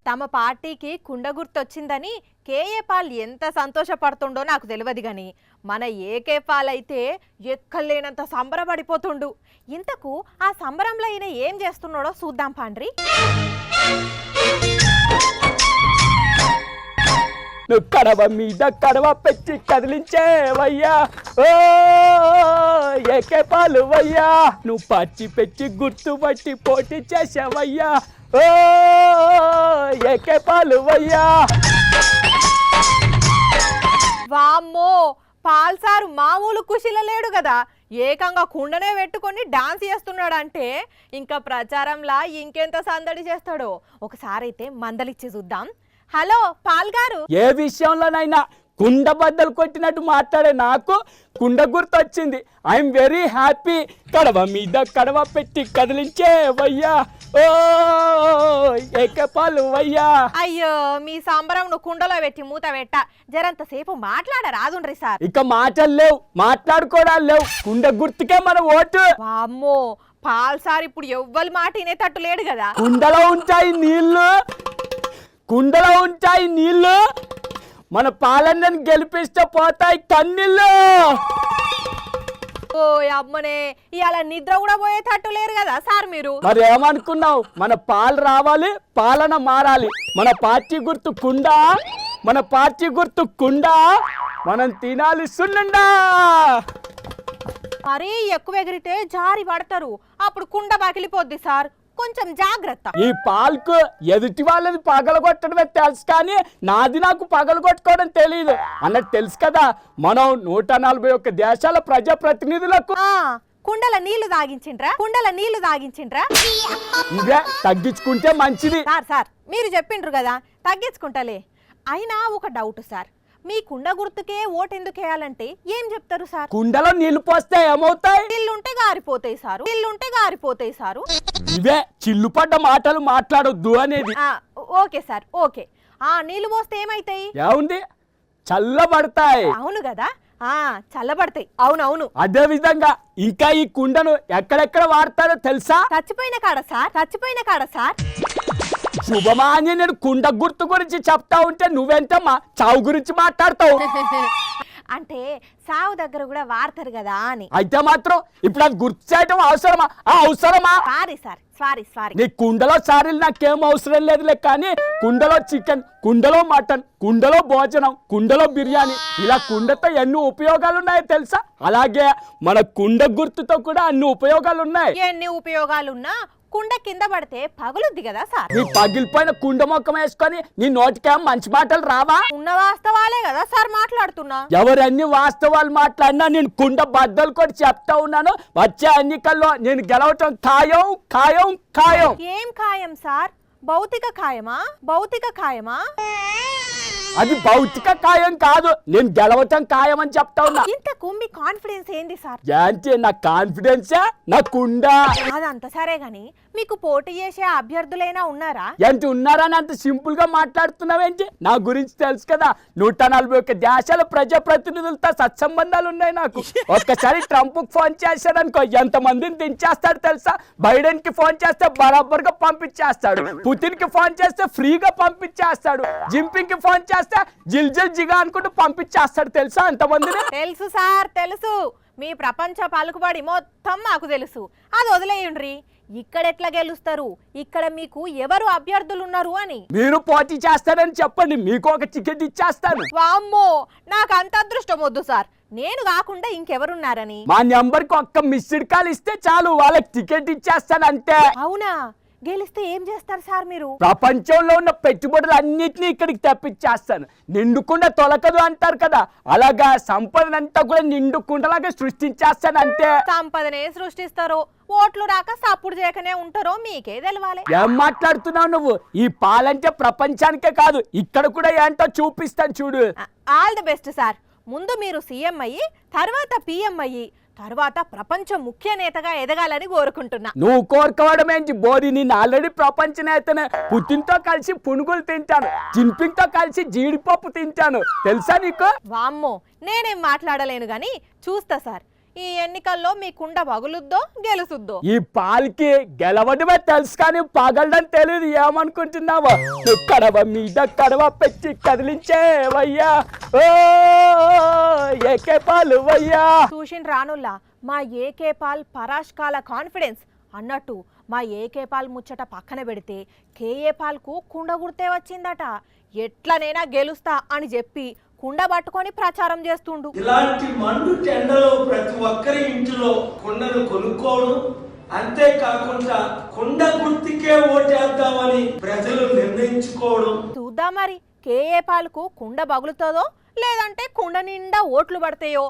తమ పార్టీకి కుండ గుర్తొచ్చిందని కేఏ పాల్ ఎంత సంతోషపడుతుండో నాకు తెలియదు గాని మన ఏకే పాల్ అయితే ఎక్కలేనంత సంబరపడిపోతుండు. ఇంతకు ఆ సంబరంలో ఈయన ఏం చేస్తున్నాడో చూద్దాం పాండ్రి. నువ్వు కడవ మీద కడవ పెట్టి కదిలించేవయ్యా ఓ ఏకే పాలు వయ్యా, నువ్వు పచ్చి పెట్టి గుర్తుపట్టి పోటీ చేసావయ్యా ఓ ఏకే పాలు వయ్యా. వామ్మో, పాల్ సారు మామూలు కుషిల లేడు కదా, ఏకంగా కుండనే పెట్టుకొని డాన్స్ చేస్తున్నాడంటే ఇంకా ప్రచారంలా ఇంకెంత సందడి చేస్తాడో. ఒకసారి అయితే మందలిచ్చి చూద్దాం. హలో పాల్ గారు, ఏ విషయంలోనైనా కుండ బద్దలు కొట్టినట్టు మాట్లాడే నాకు కుండ గుర్తొచ్చింది. I'm very happy. కడవ మీద కడవ పెట్టి కదిలించేవయ్యా ఓ ఏకే పాలు వయ్యా. అయ్యో మీ సంబరం నువ్వు కుండలో పెట్టి మూత పెట్ట, జరంతసేపు మాట్లాడరాదుండ్రి సార్. ఇక మాటలు లేవు, మాట్లాడుకోవడాలు లేవు, కుండ గుర్తుకే మన ఓటు. వామ్మో, పాల్ సార్ ఇప్పుడు ఎవ్వరి మాట వినేటట్టు లేడు కదా. కుండలో ఉంటాయి నీళ్లు, కుండలో ఉంటాయి నీళ్లు, మన పాలనని గెలిపిస్తే పోతాయి కన్నీళ్ళు. ఓ అమ్మనే, ఇవాళ నిద్ర కూడా పోయేటట్టు లేరు కదా సార్ మీరు. మరి ఏమనుకున్నావు, మన పాలు రావాలి, పాలన మారాలి. మన పార్టీ గుర్తు కుండ, మన పార్టీ గుర్తు కుండ, మనం తినాలి సున్నుండా. మరీ ఎక్కువ ఎగిరితే జారి పడతారు, అప్పుడు కుండ పగిలిపోద్ది సార్, కొంచెం జాగ్రత్త. ఈ పాల్కు ఎదుటి వాళ్ళది పగలగొట్టడమే తెలుసు కానీ నాది నాకు పగలగొట్టుకోవడం తెలియదు అన్నట్టు తెలుసు కదా. మనం 141 దేశాల ప్రజాప్రతినిధులకు కుండల నీళ్లు తాగించిండ్రా, కుండల నీళ్లు తాగించిండ్రా. ఇదే తగ్గించుకుంటే మంచిది. సార్ సార్ మీరు చెప్పిండ్రు కదా తగ్గించుకుంటలే. అయినా ఒక డౌట్ సార్, మీ కుండ గుర్తుకే ఓటెందుకు వేయాలంటే ఏం చెప్తారు సార్? కుండలో నీళ్లు పోస్తే ఏమవుతాయి? నీళ్లుంటే గారిపోతాయి సారు, నీళ్లుంటే గారిపోతాయి సారు. ఇవే చిల్లుపడ్డ మాటలు మాట్లాడొద్దు అనేది. Okay sir okay. నీళ్లు పోస్తే ఏమైతాయి? ఏముంది, చల్లబడతాయి. అవును కదా, చల్లబడతాయి. అవునవును. అదే విధంగా ఇంకా ఈ కుండను ఎక్కడెక్కడ వాడతారో తెలుసా? చచ్చిపోయిన కాడ సార్, చచ్చిపోయిన కాడ సార్. శుభమా అని నేను కుండ గుర్తు గురించి చెప్తా ఉంటే నువ్వెంతమ్మా చావు గురించి మాట్లాడతావు? అంటే సావు దగ్గర కూడా వాడతారు కదా అని. అయితే మాత్రం ఇప్పుడు అది గుర్తు చేయటం అవసరమా? అవసరమా? Sorry sir, sorry sorry. నీ కుండలో సారీలు నాకేం అవసరం లేదులే, కానీ కుండలో చికెన్, కుండలో మటన్, కుండలో భోజనం, కుండలో బిర్యానీ, ఇలా కుండతో ఎన్ని ఉపయోగాలు ఉన్నాయో తెలుసా? అలాగే మన కుండ గుర్తుతో కూడా అన్ని ఉపయోగాలు ఉన్నాయి. ఎన్ని ఉపయోగాలున్నా కుండ కింద పడితే పగులుద్ది కదా సార్. నీ పగిలిపోయిన కుండ మొక్కం వేసుకొని నీ నోటికేం మంచి మాటలు రావా? ఉన్న వాస్తవాలే కదా సార్ మాట్లాడుతున్నా. ఎవరన్ని వాస్తవాలు మాట్లాడినా నేను కుండ బద్దలు కూడా చెప్తా ఉన్నాను. వచ్చే ఎన్నికల్లో నేను గెలవటం ఖాయం ఖాయం ఖాయం. ఏం ఖాయం సార్? భౌతిక ఖాయమా? భౌతిక ఖాయమా? అది భౌతిక ఖాయం కాదు, నేను గెలవటం ఖాయం అని చెప్తా ఉన్నా. ఇంతకు మీ కాన్ఫిడెన్స్ ఏంది సార్? ఏంటి నా కాన్ఫిడెన్సా? నా కుండ. అదంత సరే గాని మీకు పోటీ చేసే అభ్యర్థులైనా ఉన్నారా? ఏంటి ఉన్నారని అంత సింపుల్ గా మాట్లాడుతున్నావేంటి? నా గురించి తెలుసు కదా, 141 దేశాల ప్రజాప్రతినిధులతో సత్సంబంధాలు ఉన్నాయి నాకు. ఒక్కసారి ట్రంప్ ఫోన్ చేశాడు అనుకో, ఎంత మందిని దించేస్తాడు తెలుసా? బైడెన్ కి ఫోన్ చేస్తే బరాబర్ గా పంపించేస్తాడు, పుతిన్ కి ఫోన్ చేస్తే ఫ్రీగా పంపించేస్తాడు, జింపింగ్ కి ఫోన్ చేస్తే జిల్ జిల్ జిగా అనుకుంటూ పంపించేస్తాడు తెలుసా ఎంతమందిని? తెలుసు సార్ తెలుసు, మీ ప్రపంచ పలుకుబడి మొత్తం మాకు తెలుసు. అది వదిలేయండ్రి, ఇక్కడ ఎట్లా గెలుస్తారు, ఇక్కడ మీకు ఎవరు అభ్యర్థులు ఉన్నారు అని. మీరు పోటీ చేస్తారని చెప్పండి, మీకు ఒక టికెట్ ఇచ్చేస్తాను. వామ్మో, నాకు అంత అదృష్టం వద్దు సార్, నేను కాకుండా ఇంకెవరున్నారని. మా నెంబర్ కి ఒక్క మిస్డ్ కాల్ ఇస్తే చాలు, వాళ్ళకి టికెట్ ఇచ్చేస్తాను అంతే. అవునా? గెలిస్తే ఏం చేస్తారు సార్ మీరు? ప్రపంచంలో ఉన్న పెట్టుబడులు అన్నిటినీ ఇక్కడికి తెప్పించేస్తాను. నిండుకుండా తొలకదు అంటారు కదా, అలాగా సంపదనంతా కూడా నిండుకుండలాగా సృష్టించేస్తాను అంతే. సంపదనే సృష్టిస్తారో, ఓట్లు రాక సప్పుడు చేయకనే ఉంటారో మీకే తెలవాలి. ఏం మాట్లాడుతున్నావు నువ్వు? ఈ పాలంటే ప్రపంచానికే కాదు, ఇక్కడ కూడా ఏంటో చూపిస్తాను చూడు. All the best sir. ముందు మీరు సీఎం అయ్యి, తర్వాత పిఎం అయ్యి, తర్వాత ప్రపంచ ముఖ్య నేతగా ఎదగాలని కోరుకుంటున్నా. నువ్వు కోరుకోవడం ఏంటి బోరి, నేను ఆల్రెడీ ప్రపంచ నేతనే. పుతిన్తో కలిసి పునుగులు తింటాను, జిన్పింగ్ తో కలిసి జీడిపప్పు తింటాను తెలుసా నీకు? వామ్మో, నేనేం మాట్లాడలేను గాని చూస్తా సార్. ఈ ఎన్నికల్లో మీ కుండ పగులుద్దో గెలుసుద్దో. ఈ పాలకి గెలవడమే తెలుసు కానీ పగలడం తెలియదు. ఏమనుకుంటున్నావా? నువ్వు కడవ మీద కడవ పెట్టి కదిలించేవయ్యా, ఓ ఏకే పాలు వయ్యా. చూసిన రానుల్లా మా ఏకే పాల్ పరాష్కాల కాన్ఫిడెన్స్ అన్నట్టు మా ఏకే పాల్ ముచ్చట పక్కన పెడితే కేఏ పాల్కు కుండ గుర్తే వచ్చిందట. ఎట్లనైనా గెలుస్తా అని చెప్పి కుండ పట్టుకొని ప్రచారం చేస్తుండు. ఇలాంటి మండు టెండలో ప్రతి ఒక్కరి ఇంటిలో కుండను కొనుక్కోవడం, అంతేకాకుండా కుండ గుర్తికే ఓటేద్దామని ప్రజలు నిర్ణయించుకోవడం. చూద్దాం మరి కేఏ పాల్కు కుండ పగులుతుందో లేదంటే కుండ నిండా ఓట్లు పడతాయో.